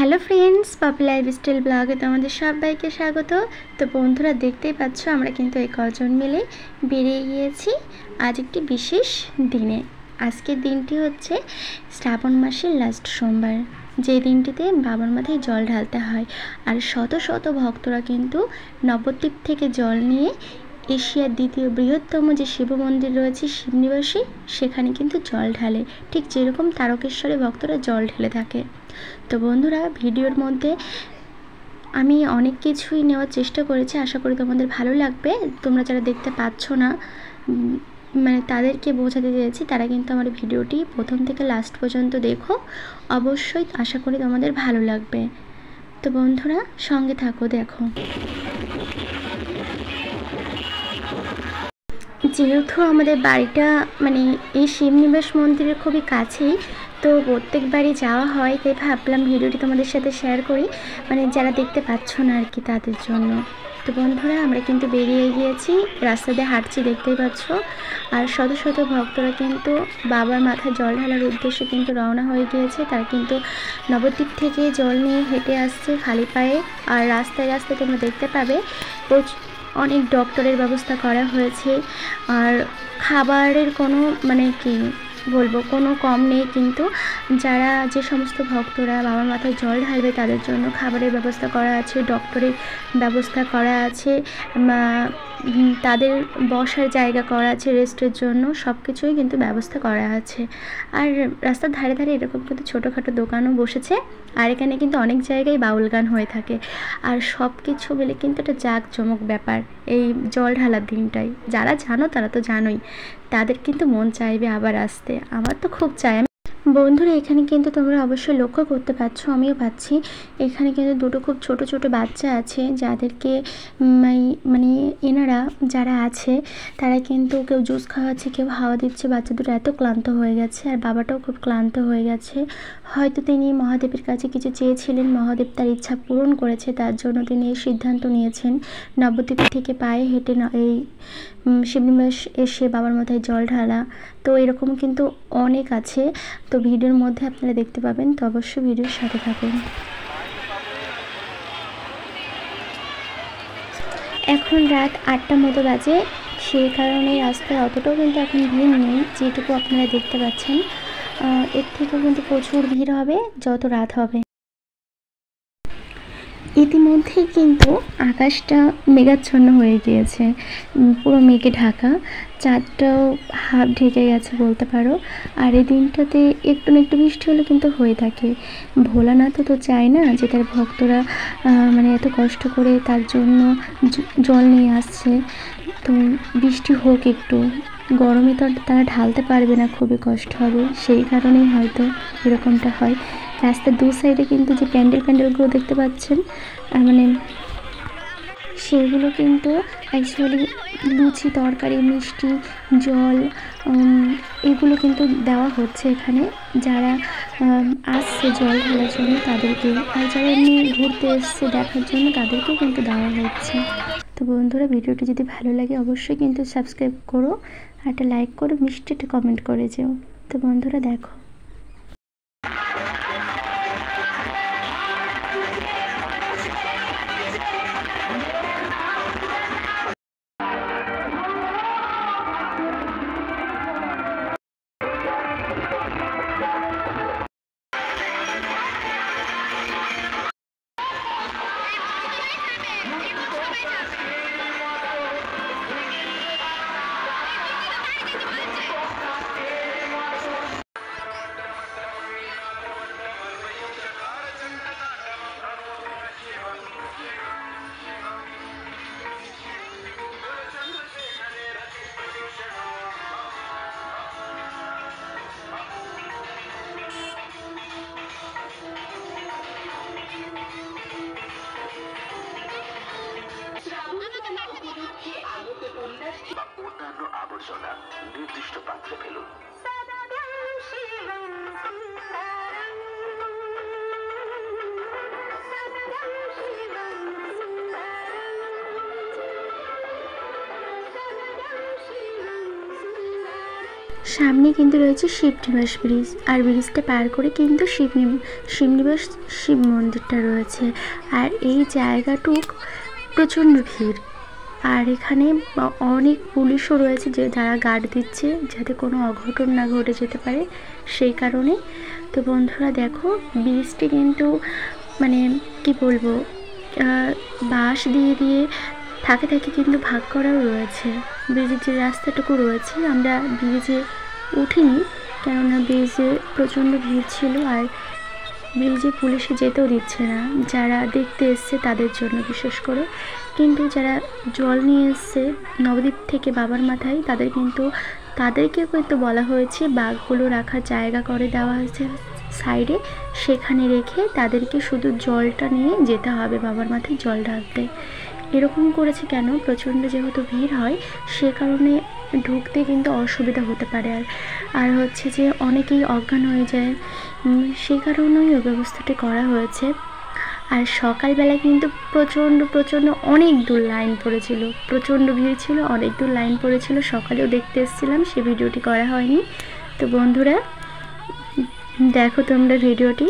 Hello friends, poppy lifestyle ব্লগে তোমাদের সবাইকে স্বাগত। তো বন্ধুরা, দেখতেই পাচ্ছ আমরা কিন্তু এই কজন মিলে বেরিয়ে গিয়েছি আজ একটি বিশেষ দিনে। আজকের দিনটি হচ্ছে শ্রাবণ মাসের লাস্ট সোমবার, যে দিনটিতে বাবার মাথায় জল ঢালতে হয়। আর শত শত ভক্তরা কিন্তু নবদ্বীপ থেকে জল নিয়ে এশিয়ার দ্বিতীয় বৃহত্তম যে শিব মন্দির রয়েছে শিবনিবাসী, সেখানে কিন্তু জল ঢালে, ঠিক যেরকম তারকেশ্বরে ভক্তরা জল ঢেলে থাকে। তো বন্ধুরা, ভিডিওর মধ্যে আমি অনেক কিছুই নেওয়ার চেষ্টা করেছি, আশা করি তোমাদের ভালো লাগবে। তোমরা যারা দেখতে পাচ্ছ না, মানে তাদেরকে বোঝাতে চেয়েছি, তারা কিন্তু আমার ভিডিওটি প্রথম থেকে লাস্ট পর্যন্ত দেখো, অবশ্যই আশা করি তোমাদের ভালো লাগবে। তো বন্ধুরা, সঙ্গে থাকো, দেখো। যেহেতু আমাদের বাড়িটা মানে এই শিবনিবাস মন্দিরের খুবই কাছেই, তো প্রত্যেকবারই যাওয়া হয়, তাই ভাবলাম ভিডিওটি তোমাদের সাথে শেয়ার করি, মানে যারা দেখতে পাচ্ছ না আর কি তাদের জন্য। তো বন্ধুরা, আমরা কিন্তু বেরিয়ে গিয়েছি, রাস্তা দিয়ে হাঁটছি, দেখতেই পাচ্ছ। আর শত শত ভক্তরা কিন্তু বাবার মাথায় জল ঢালার উদ্দেশ্যে কিন্তু রওনা হয়ে গিয়েছে। তারা কিন্তু নবদ্বীপ থেকে জল নিয়ে হেঁটে আসছে খালি পায়ে। আর রাস্তায় রাস্তায় তোমরা দেখতে পাবে অনেক ডক্টরের ব্যবস্থা করা হয়েছে। আর খাবারের কোনো মানে কি বলবো, কোনো কম নেই। কিন্তু যারা যে সমস্ত ভক্তরা বাবার মাথায় জল ঢালবে তাদের জন্য খাবারের ব্যবস্থা করা আছে, ডক্টরের ব্যবস্থা করা আছে, তাদের বসার জায়গা করা আছে, রেস্টের জন্য সব কিছুই কিন্তু ব্যবস্থা করা আছে। আর রাস্তার ধারে ধারে এরকম কিন্তু ছোটোখাটো দোকানও বসেছে। আর এখানে কিন্তু অনেক জায়গায় বাউল গান হয়ে থাকে। আর সব কিছু মিলে কিন্তু একটা জাঁকজমক ব্যাপার এই জল ঢালার দিনটাই। যারা জানো তারা তো জানোই, তাদের কিন্তু মন চাইবে আবার আসতে। আমার তো খুব চাই। বন্ধুরা, এখানে কিন্তু তোমরা অবশ্যই লক্ষ্য করতে পারছো, আমিও পাচ্ছি, এখানে কিন্তু দুটো খুব ছোট ছোট বাচ্চা আছে, যাদেরকে মানে এনারা যারা আছে তারা কিন্তু কেউ জুস খাওয়াচ্ছে, কেউ হাওয়া দিচ্ছে। বাচ্চা দুটো এত ক্লান্ত হয়ে গেছে, আর বাবাটাও খুব ক্লান্ত হয়ে গেছে। হয়তো তিনি মহাদেবের কাছে কিছু চেয়েছিলেন, মহাদেব তার ইচ্ছা পূরণ করেছে, তার জন্য তিনি এই সিদ্ধান্ত নিয়েছেন নবদ্বীপ থেকে পায়ে হেঁটে এই শিবনিবাস এসে বাবার মাথায় জল ঢালা। তো এরকম কিন্তু অনেক আছে, তো ভিডিওর মধ্যে আপনারা দেখতে পাবেন, তো অবশ্যই ভিডিওর সাথে থাকুন। এখন রাত 8টা মতো বাজে, সেই কারণে রাস্তায় অতটাও কিন্তু এখন ভিড় নেই, যেটুকু আপনারা দেখতে পাচ্ছেন। এর থেকেও কিন্তু প্রচুর ভিড় হবে যত রাত হবে। ইতিমধ্যেই কিন্তু আকাশটা মেঘাচ্ছন্ন হয়ে গিয়েছে, পুরো মেঘে ঢাকা, চাঁদটাও হাফ ঢেকে গেছে বলতে পারো। আর এই দিনটাতে একটু না একটু বৃষ্টি হলে কিন্তু হয়ে থাকে। ভোলানাথও তো চায় না যে তার ভক্তরা মানে এত কষ্ট করে তার জন্য জল নিয়ে আসছে, তো বৃষ্টি হোক একটু। গরমে তো তারা ঢালতে পারবে না, খুবই কষ্ট হবে, সেই কারণেই হয়তো এরকমটা হয়। রাস্তার দু সাইডে কিন্তু যে প্যান্ডেলগুলো দেখতে পাচ্ছেন, মানে সেগুলো কিন্তু অ্যাকচুয়ালি লুচি, তরকারি, মিষ্টি, জল এগুলো কিন্তু দেওয়া হচ্ছে এখানে যারা আসছে জল ঢালার জন্য তাদেরকে। আর যারা এমনি ঘুরতে এসছে দেখার জন্য তাদেরকেও কিন্তু দেওয়া হচ্ছে। তো বন্ধুরা, ভিডিওটি যদি ভালো লাগে অবশ্যই কিন্তু সাবস্ক্রাইব করো, আর একটা লাইক করো, মিষ্টি একটা কমেন্ট করে যেও। তো বন্ধুরা, দেখো। সামনে কিন্তু রয়েছে শিবনিবাস ব্রিজ, আর ব্রিজটা পার করে কিন্তু শিবনিবাস শিব মন্দিরটা রয়েছে। আর এই জায়গাটুক প্রচণ্ড ভিড়, আর এখানে অনেক পুলিশও রয়েছে যে যারা গার্ড দিচ্ছে যাতে কোনো অঘটন না ঘটে যেতে পারে সেই কারণে। তো বন্ধুরা দেখো, ব্রিজটি কিন্তু মানে কি বলবো, বাঁশ দিয়ে দিয়ে থাকে কিন্তু ভাগ করাও রয়েছে। ব্রিজের যে রাস্তাটুকু রয়েছে, আমরা ব্রিজে উঠিনি কেননা ব্রিজে প্রচণ্ড ভিড় ছিল, আর ব্রিজে পুলিশে যেতেও দিচ্ছে না যারা দেখতে এসছে তাদের জন্য বিশেষ করে। কিন্তু যারা জল নিয়ে এসছে নবদ্বীপ থেকে বাবার মাথায়, তাদেরকেও কিন্তু বলা হয়েছে বাঘগুলো রাখার জায়গা করে দেওয়া হয়েছে সাইডে, সেখানে রেখে তাদেরকে শুধু জলটা নিয়ে যেতে হবে বাবার মাথায় জল ঢালতে। এরকম করেছে কেন, প্রচণ্ড যেহেতু ভিড় হয় সে কারণে ঢুকতে কিন্তু অসুবিধা হতে পারে, আর হচ্ছে যে অনেকেই অজ্ঞান হয়ে যায়, সেই কারণেই ওই ব্যবস্থাটি করা হয়েছে। আর সকালবেলায় কিন্তু প্রচণ্ড অনেক দূর লাইন পড়েছিল, প্রচণ্ড ভিড় ছিল, অনেক দূর লাইন পড়েছিল। সকালেও দেখতে এসেছিলাম, সে ভিডিওটি করা হয়নি। তো বন্ধুরা দেখো তোমরা ভিডিওটি।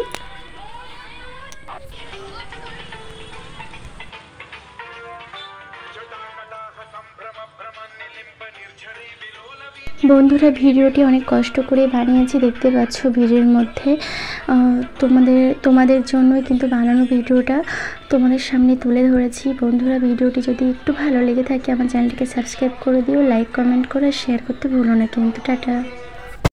বন্ধুরা ভিডিওটি অনেক কষ্ট করে বানিয়েছি, দেখতে পাচ্ছ ভিড়ের মধ্যে। তোমাদের জন্যই কিন্তু বানানো ভিডিওটা তোমাদের সামনে তুলে ধরেছি। বন্ধুরা ভিডিওটি যদি একটু ভালো লেগে থাকে আমার চ্যানেলটিকে সাবস্ক্রাইব করে দিও, লাইক কমেন্ট করে শেয়ার করতে ভুলো না কিন্তু। টাটা।